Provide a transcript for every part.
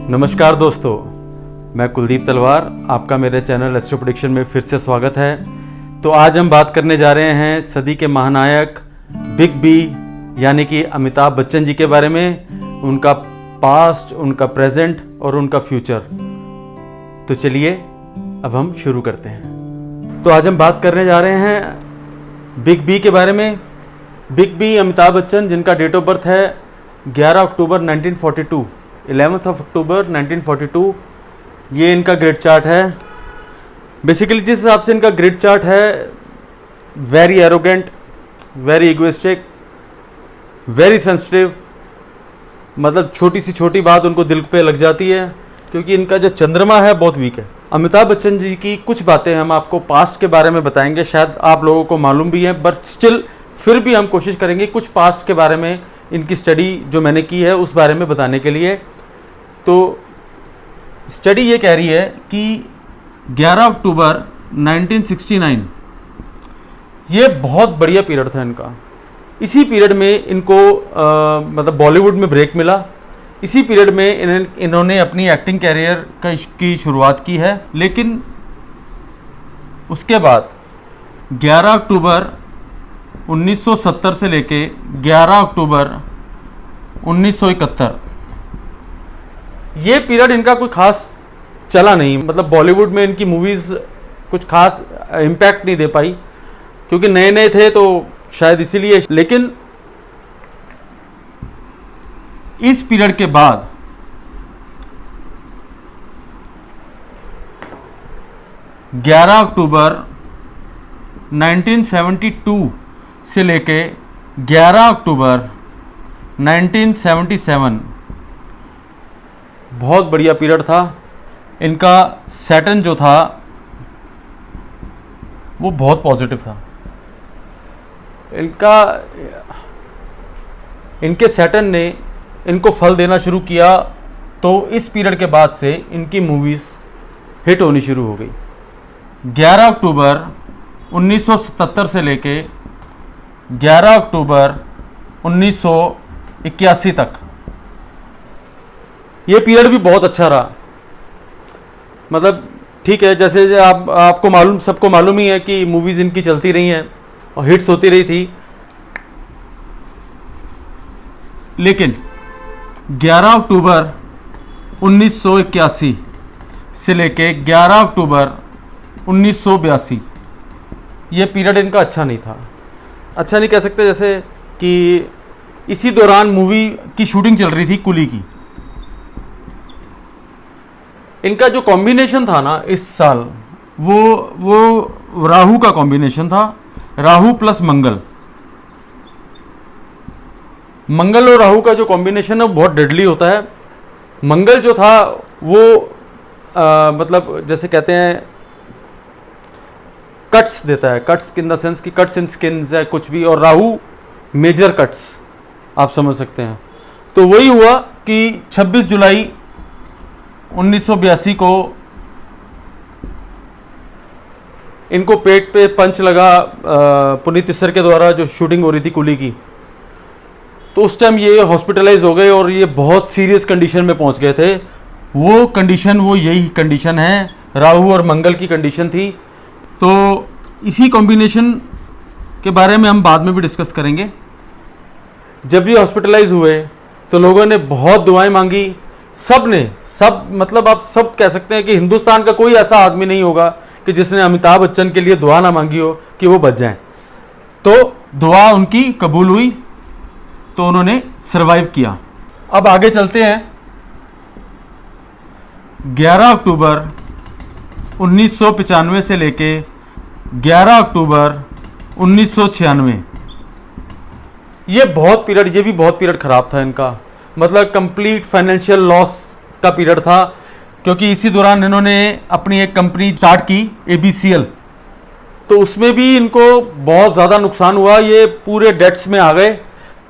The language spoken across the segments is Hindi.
नमस्कार दोस्तों, मैं कुलदीप तलवार, आपका मेरे चैनल एस्ट्रो प्रेडिक्शन में फिर से स्वागत है। तो आज हम बात करने जा रहे हैं सदी के महानायक बिग बी यानी कि अमिताभ बच्चन जी के बारे में, उनका पास्ट, उनका प्रेजेंट और उनका फ्यूचर। तो चलिए अब हम शुरू करते हैं। तो आज हम बात करने जा रहे हैं बिग बी के बारे में। बिग बी अमिताभ बच्चन, जिनका डेट ऑफ बर्थ है 11 अक्टूबर 1942, 11th of अक्टूबर 1942। ये इनका ग्रिड चार्ट है। बेसिकली जिस हिसाब से इनका ग्रिड चार्ट है, very arrogant, very egoistic, very sensitive, मतलब छोटी सी छोटी बात उनको दिल पे लग जाती है, क्योंकि इनका जो चंद्रमा है बहुत वीक है। अमिताभ बच्चन जी की कुछ बातें हम आपको पास्ट के बारे में बताएंगे, शायद आप लोगों को मालूम भी है, बट स्टिल फिर भी हम कोशिश करेंगे कुछ पास्ट के बारे में, इनकी स्टडी जो मैंने की है उस बारे में बताने के लिए। तो स्टडी ये कह रही है कि 11 अक्टूबर 1969 ये बहुत बढ़िया पीरियड था इनका। इसी पीरियड में इनको मतलब बॉलीवुड में ब्रेक मिला। इसी पीरियड में इन्होंने अपनी एक्टिंग कैरियर की शुरुआत की है। लेकिन उसके बाद 11 अक्टूबर 1970 से लेके 11 अक्टूबर 1971 ये पीरियड इनका कोई खास चला नहीं। मतलब बॉलीवुड में इनकी मूवीज़ कुछ खास इम्पैक्ट नहीं दे पाई, क्योंकि नए नए थे तो शायद इसीलिए। लेकिन इस पीरियड के बाद 11 अक्टूबर 1972 से लेके 11 अक्टूबर 1977 बहुत बढ़िया पीरियड था इनका। सैटर्न जो था वो बहुत पॉजिटिव था इनके सैटर्न ने इनको फल देना शुरू किया। तो इस पीरियड के बाद से इनकी मूवीज़ हिट होनी शुरू हो गई। 11 अक्टूबर 1977 से लेके 11 अक्टूबर 1981 तक ये पीरियड भी बहुत अच्छा रहा। मतलब ठीक है, जैसे आपको मालूम, सबको मालूम ही है कि मूवीज़ इनकी चलती रही हैं और हिट्स होती रही थी। लेकिन 11 अक्टूबर 1981 से लेके 11 अक्टूबर 1982 ये पीरियड इनका अच्छा नहीं था। अच्छा नहीं कह सकते, जैसे कि इसी दौरान मूवी की शूटिंग चल रही थी कुली की। इनका जो कॉम्बिनेशन था ना इस साल, वो राहु का कॉम्बिनेशन था, राहु प्लस मंगल। मंगल और राहु का जो कॉम्बिनेशन है वो बहुत डेडली होता है। मंगल जो था वो मतलब जैसे कहते हैं कट्स देता है, कट्स इन द सेंस कि कट्स इन स्किन है कुछ भी, और राहु मेजर कट्स, आप समझ सकते हैं। तो वही हुआ कि 26 जुलाई 1982 को इनको पेट पे पंच लगा पुनीत इस्सर के द्वारा, जो शूटिंग हो रही थी कुली की। तो उस टाइम ये हॉस्पिटलाइज हो गए और ये बहुत सीरियस कंडीशन में पहुंच गए थे। वो कंडीशन, वो यही कंडीशन है, राहु और मंगल की कंडीशन थी। तो इसी कॉम्बिनेशन के बारे में हम बाद में भी डिस्कस करेंगे। जब ये हॉस्पिटलाइज हुए तो लोगों ने बहुत दुआएं मांगी, सब मतलब आप सब कह सकते हैं कि हिंदुस्तान का कोई ऐसा आदमी नहीं होगा कि जिसने अमिताभ बच्चन के लिए दुआ ना मांगी हो कि वो बच जाएं। तो दुआ उनकी कबूल हुई, तो उन्होंने सरवाइव किया। अब आगे चलते हैं। 11 अक्टूबर 1995 से लेके 11 अक्टूबर 1996 ये भी बहुत पीरियड ख़राब था इनका। मतलब कंप्लीट फाइनेंशियल लॉस का पीरियड था, क्योंकि इसी दौरान इन्होंने अपनी एक कंपनी स्टार्ट की ABCL। तो उसमें भी इनको बहुत ज़्यादा नुकसान हुआ, ये पूरे डेट्स में आ गए।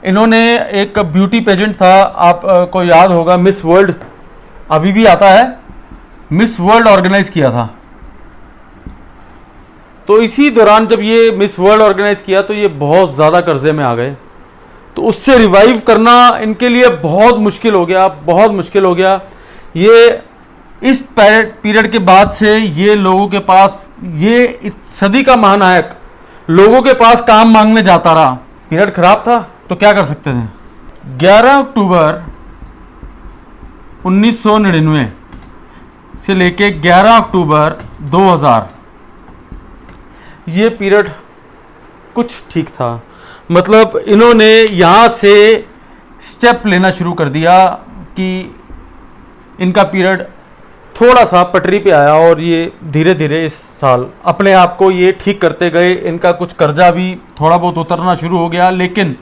इन्होंने एक ब्यूटी पेजेंट था, आप को याद होगा, मिस वर्ल्ड, अभी भी आता है, मिस वर्ल्ड ऑर्गेनाइज किया था। तो इसी दौरान जब ये मिस वर्ल्ड ऑर्गेनाइज किया तो ये बहुत ज़्यादा कर्जे में आ गए। तो उससे रिवाइव करना इनके लिए बहुत मुश्किल हो गया, बहुत मुश्किल हो गया। ये इस पीरियड के बाद से ये लोगों के पास, ये इस सदी का महानायक लोगों के पास काम मांगने जाता रहा। पीरियड खराब था तो क्या कर सकते थे। 11 अक्टूबर 1999 से लेके 11 अक्टूबर 2000 ये पीरियड कुछ ठीक था। मतलब इन्होंने यहाँ से स्टेप लेना शुरू कर दिया कि इनका पीरियड थोड़ा सा पटरी पे आया और ये धीरे धीरे इस साल अपने आप को ये ठीक करते गए। इनका कुछ कर्जा भी थोड़ा बहुत उतरना शुरू हो गया, लेकिन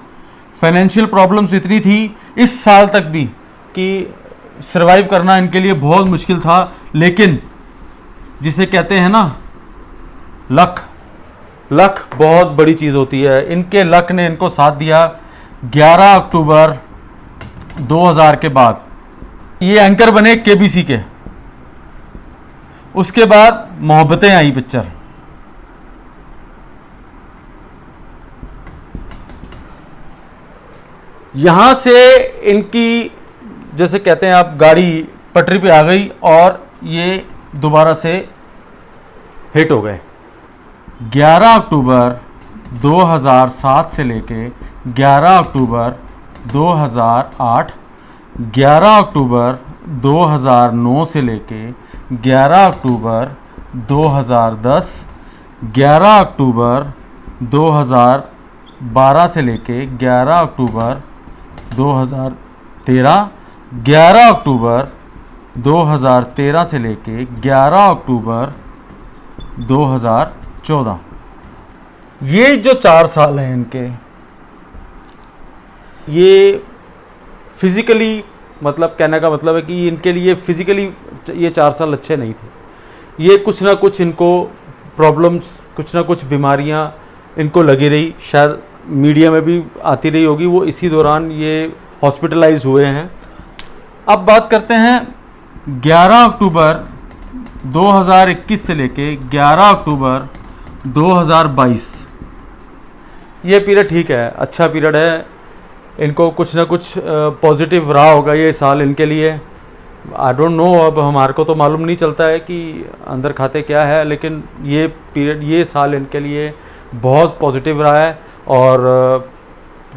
फाइनेंशियल प्रॉब्लम्स इतनी थी इस साल तक भी कि सरवाइव करना इनके लिए बहुत मुश्किल था। लेकिन जिसे कहते हैं ना लक, लक बहुत बड़ी चीज़ होती है। इनके लक ने इनको साथ दिया। 11 अक्टूबर 2000 के बाद ये एंकर बने केबीसी के। उसके बाद मोहब्बतें आई पिक्चर। यहां से इनकी जैसे कहते हैं आप गाड़ी पटरी पे आ गई और ये दोबारा से हिट हो गए। 11 अक्टूबर 2007 से लेके 11 अक्टूबर 2008, 11 अक्टूबर 2009 से लेके 11 अक्टूबर 2010, 11 अक्टूबर 2012 से लेके 11 अक्टूबर 2013, 11 अक्टूबर 2013 से लेके 11 अक्टूबर 2014। ये जो 4 साल हैं इनके, ये फिज़िकली मतलब कहने का मतलब है कि इनके लिए फिज़िकली ये 4 साल अच्छे नहीं थे। ये कुछ ना कुछ इनको प्रॉब्लम्स, कुछ ना कुछ बीमारियां इनको लगी रही। शायद मीडिया में भी आती रही होगी, वो इसी दौरान ये हॉस्पिटलाइज हुए हैं। अब बात करते हैं 11 अक्टूबर 2021 से लेके 11 अक्टूबर 2022। ये पीरियड ठीक है, अच्छा पीरियड है। इनको कुछ ना कुछ पॉजिटिव रहा होगा ये साल इनके लिए। आई डोंट नो, अब हमारे को तो मालूम नहीं चलता है कि अंदर खाते क्या है, लेकिन ये पीरियड, ये साल इनके लिए बहुत पॉजिटिव रहा है। और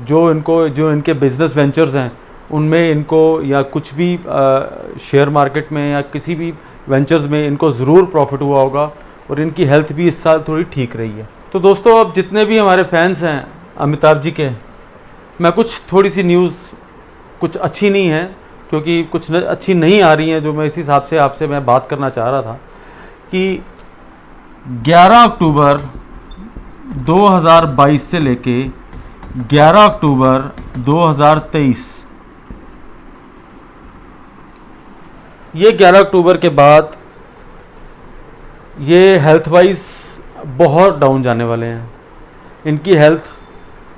जो इनके बिजनेस वेंचर्स हैं उनमें इनको या कुछ भी शेयर मार्केट में या किसी भी वेंचर्स में इनको ज़रूर प्रॉफिट हुआ होगा और इनकी हेल्थ भी इस साल थोड़ी ठीक रही है। तो दोस्तों, अब जितने भी हमारे फैंस हैं अमिताभ जी के, मैं कुछ थोड़ी सी न्यूज़ कुछ अच्छी नहीं है क्योंकि कुछ अच्छी नहीं आ रही हैं, जो मैं इस हिसाब से आपसे मैं बात करना चाह रहा था कि 11 अक्टूबर 2022 से लेके 11 अक्टूबर 2023, ये 11 अक्टूबर के बाद ये हेल्थ वाइज बहुत डाउन जाने वाले हैं। इनकी हेल्थ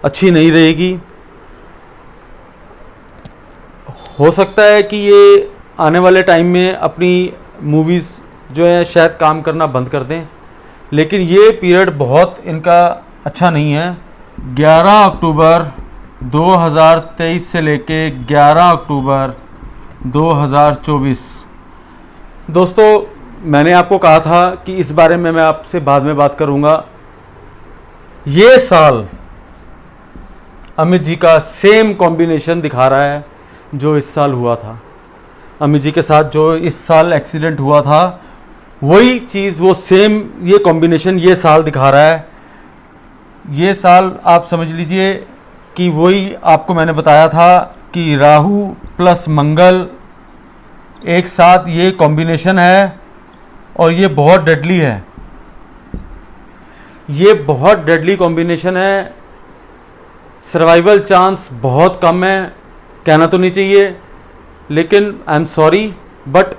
अच्छी नहीं रहेगी। हो सकता है कि ये आने वाले टाइम में अपनी मूवीज़ जो है शायद काम करना बंद कर दें, लेकिन ये पीरियड बहुत इनका अच्छा नहीं है। 11 अक्टूबर 2023 से लेके 11 अक्टूबर 2024। दोस्तों, मैंने आपको कहा था कि इस बारे में मैं आपसे बाद में बात करूंगा। ये साल अमित जी का सेम कॉम्बिनेशन दिखा रहा है जो इस साल हुआ था। अमित जी के साथ जो इस साल एक्सीडेंट हुआ था, वही चीज़, वो सेम ये कॉम्बिनेशन ये साल दिखा रहा है। ये साल आप समझ लीजिए कि वही आपको मैंने बताया था कि राहु प्लस मंगल एक साथ ये कॉम्बिनेशन है और ये बहुत डेडली है। ये बहुत डेडली कॉम्बिनेशन है। सर्वाइवल चांस बहुत कम है, कहना तो नहीं चाहिए, लेकिन आई एम सॉरी, बट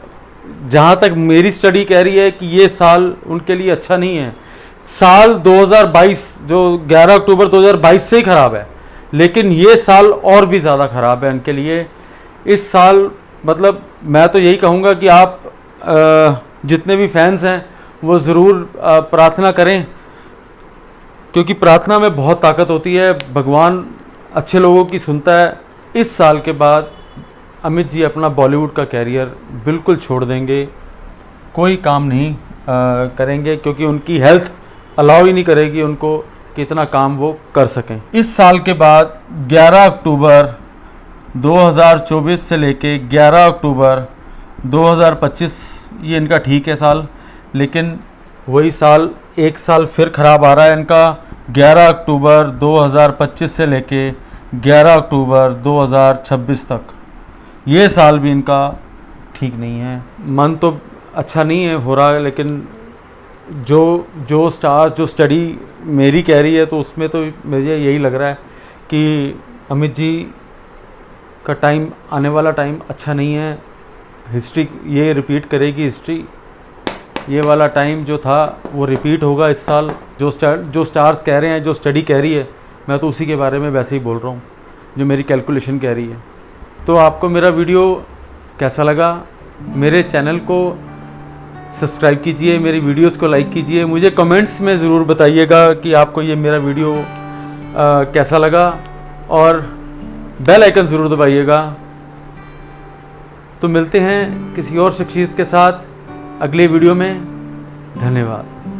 जहाँ तक मेरी स्टडी कह रही है कि ये साल उनके लिए अच्छा नहीं है। साल 2022 जो 11 अक्टूबर 2022 से ही ख़राब है, लेकिन ये साल और भी ज़्यादा ख़राब है उनके लिए। इस साल मतलब मैं तो यही कहूँगा कि आप जितने भी फैंस हैं वो ज़रूर प्रार्थना करें, क्योंकि प्रार्थना में बहुत ताकत होती है। भगवान अच्छे लोगों की सुनता है। इस साल के बाद अमित जी अपना बॉलीवुड का कैरियर बिल्कुल छोड़ देंगे, कोई काम नहीं करेंगे, क्योंकि उनकी हेल्थ अलाउ ही नहीं करेगी उनको कि इतना काम वो कर सकें। इस साल के बाद 11 अक्टूबर 2024 से लेके 11 अक्टूबर 2025 ये इनका ठीक है साल, लेकिन वही साल एक साल फिर ख़राब आ रहा है इनका। 11 अक्टूबर 2025 से लेके 11 अक्टूबर 2026 तक ये साल भी इनका ठीक नहीं है। मन तो अच्छा नहीं है हो रहा है, लेकिन जो स्टार जो स्टडी मेरी कह रही है तो उसमें तो मुझे यही लग रहा है कि अमित जी का टाइम, आने वाला टाइम अच्छा नहीं है। हिस्ट्री ये रिपीट करेगी, हिस्ट्री ये वाला टाइम जो था वो रिपीट होगा इस साल। जो स्टार्स कह रहे हैं, जो स्टडी कह रही है, मैं तो उसी के बारे में वैसे ही बोल रहा हूँ जो मेरी कैलकुलेशन कह रही है। तो आपको मेरा वीडियो कैसा लगा? मेरे चैनल को सब्सक्राइब कीजिए, मेरी वीडियोस को लाइक कीजिए, मुझे कमेंट्स में ज़रूर बताइएगा कि आपको ये मेरा वीडियो कैसा लगा, और बेल आइकन ज़रूर दबाइएगा। तो मिलते हैं किसी और शख्सियत के साथ अगले वीडियो में। धन्यवाद।